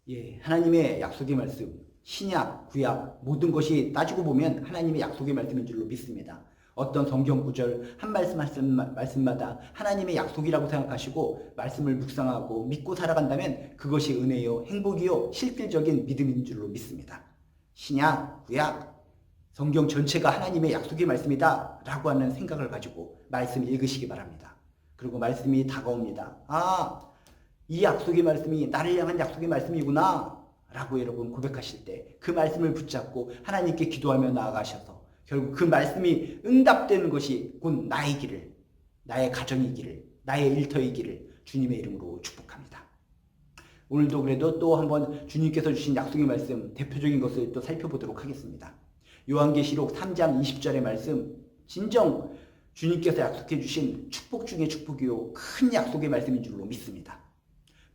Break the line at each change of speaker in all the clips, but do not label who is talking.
예, 하나님의 약속의 말씀, 신약, 구약 모든 것이 따지고 보면 하나님의 약속의 말씀인 줄로 믿습니다. 어떤 성경 구절 한 말씀마다 하나님의 약속이라고 생각하시고 말씀을 묵상하고 믿고 살아간다면 그것이 은혜요, 행복이요, 실질적인 믿음인 줄로 믿습니다. 신약, 구약, 성경 전체가 하나님의 약속의 말씀이다 라고 하는 생각을 가지고 말씀 읽으시기 바랍니다. 그리고 말씀이 다가옵니다. 이 약속의 말씀이 나를 향한 약속의 말씀이구나 라고 여러분 고백하실 때 그 말씀을 붙잡고 하나님께 기도하며 나아가셔서 결국 그 말씀이 응답되는 것이 곧 나의 길을, 나의 가정의 길을, 나의 일터의 길을 주님의 이름으로 축복합니다. 오늘도 그래도 또 한번 주님께서 주신 약속의 말씀 대표적인 것을 또 살펴보도록 하겠습니다. 요한계시록 3장 20절의 말씀, 진정 주님께서 약속해 주신 축복 중의 축복이요 큰 약속의 말씀인 줄로 믿습니다.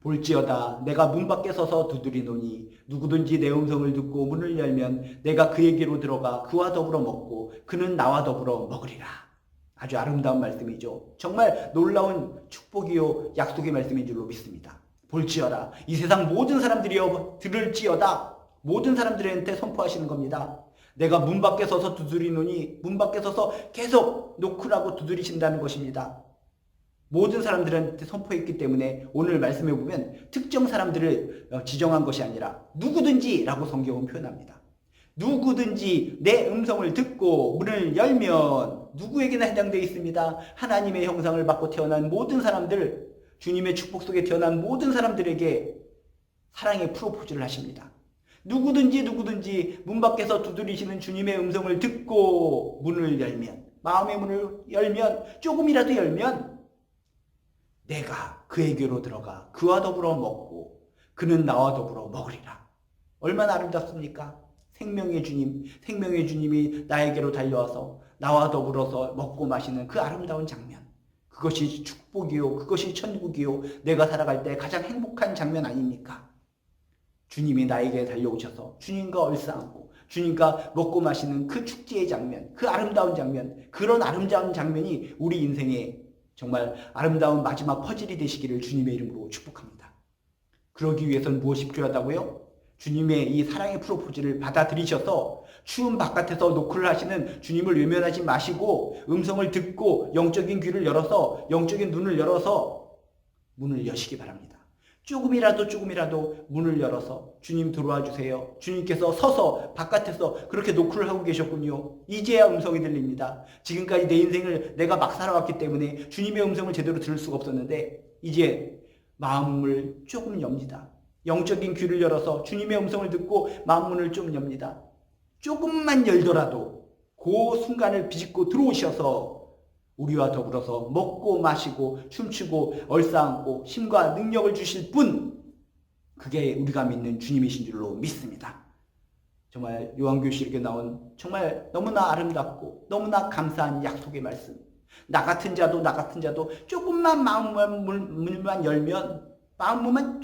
볼지어다 내가 문 밖에 서서 두드리노니 누구든지 내 음성을 듣고 문을 열면 내가 그에게로 들어가 그와 더불어 먹고 그는 나와 더불어 먹으리라. 아주 아름다운 말씀이죠. 정말 놀라운 축복이요 약속의 말씀인 줄로 믿습니다. 볼지어다 이 세상 모든 사람들이여 들을지어다 모든 사람들한테 선포하시는 겁니다. 내가 문 밖에 서서 두드리노니 문 밖에 서서 계속 노크라고 두드리신다는 것입니다. 모든 사람들한테 선포했기 때문에 오늘 말씀해 보면 특정 사람들을 지정한 것이 아니라 누구든지 라고 성경은 표현합니다. 누구든지 내 음성을 듣고 문을 열면 누구에게나 해당되어 있습니다. 하나님의 형상을 받고 태어난 모든 사람들, 주님의 축복 속에 태어난 모든 사람들에게 사랑의 프로포즈를 하십니다. 누구든지 문 밖에서 두드리시는 주님의 음성을 듣고 문을 열면, 마음의 문을 열면, 조금이라도 열면 내가 그에게로 들어가 그와 더불어 먹고 그는 나와 더불어 먹으리라. 얼마나 아름답습니까? 생명의 주님이 나에게로 달려와서 나와 더불어서 먹고 마시는 그 아름다운 장면. 그것이 축복이요, 그것이 천국이요, 내가 살아갈 때 가장 행복한 장면 아닙니까? 주님이 나에게 달려오셔서 주님과 얼싸안고 주님과 먹고 마시는 그 축제의 장면, 그 아름다운 장면, 그런 아름다운 장면이 우리 인생의 정말 아름다운 마지막 퍼즐이 되시기를 주님의 이름으로 축복합니다. 그러기 위해서는 무엇이 필요하다고요? 주님의 이 사랑의 프로포즈를 받아들이셔서 추운 바깥에서 노크를 하시는 주님을 외면하지 마시고 음성을 듣고 영적인 귀를 열어서 영적인 눈을 열어서 문을 여시기 바랍니다. 조금이라도 문을 열어서 주님 들어와 주세요. 주님께서 서서 바깥에서 그렇게 노크를 하고 계셨군요. 이제야 음성이 들립니다. 지금까지 내 인생을 내가 막 살아왔기 때문에 주님의 음성을 제대로 들을 수가 없었는데 이제 마음을 조금 엽니다. 영적인 귀를 열어서 주님의 음성을 듣고 마음 문을 좀 엽니다. 조금만 열더라도 그 순간을 비집고 들어오셔서 우리와 더불어서 먹고 마시고 춤추고 얼싸안고 힘과 능력을 주실 분, 그게 우리가 믿는 주님이신 줄로 믿습니다. 정말 요한계시록에 나온 정말 너무나 아름답고 너무나 감사한 약속의 말씀. 나 같은 자도 조금만 문만 열면, 마음 문만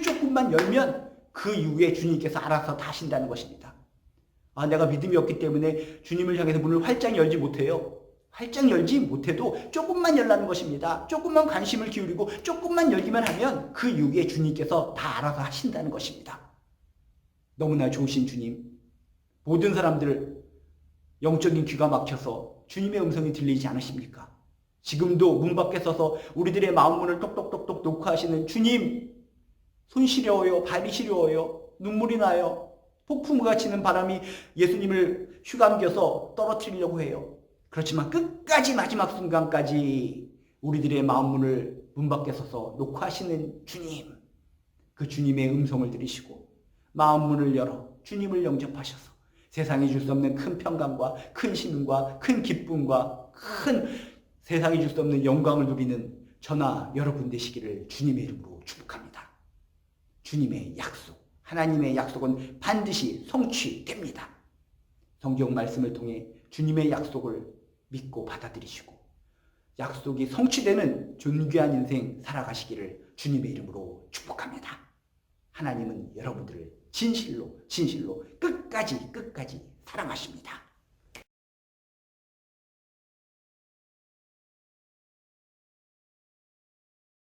조금만 열면 그 이후에 주님께서 알아서 다 하신다는 것입니다. 내가 믿음이 없기 때문에 주님을 향해서 문을 활짝 열지 못해요. 활짝 열지 못해도 조금만 열라는 것입니다. 조금만 관심을 기울이고 조금만 열기만 하면 그 이후에 주님께서 다 알아서 하신다는 것입니다. 너무나 좋으신 주님, 모든 사람들 영적인 귀가 막혀서 주님의 음성이 들리지 않으십니까? 지금도 문 밖에 서서 우리들의 마음 문을 똑똑똑똑 녹화하시는 주님, 손 시려워요, 발이 시려워요, 눈물이 나요, 폭풍우가 치는 바람이 예수님을 휘감겨서 떨어뜨리려고 해요. 그렇지만 끝까지 마지막 순간까지 우리들의 마음 문을 문 밖에 서서 녹화하시는 주님, 그 주님의 음성을 들으시고 마음 문을 열어 주님을 영접하셔서 세상이 줄 수 없는 큰 평강과 큰 신과 큰 기쁨과 큰 세상이 줄 수 없는 영광을 누리는 저나 여러분 되시기를 주님의 이름으로 축복합니다. 주님의 약속, 하나님의 약속은 반드시 성취됩니다. 성경 말씀을 통해 주님의 약속을 믿고 받아들이시고 약속이 성취되는 존귀한 인생 살아가시기를 주님의 이름으로 축복합니다. 하나님은 여러분들을 진실로 끝까지 사랑하십니다.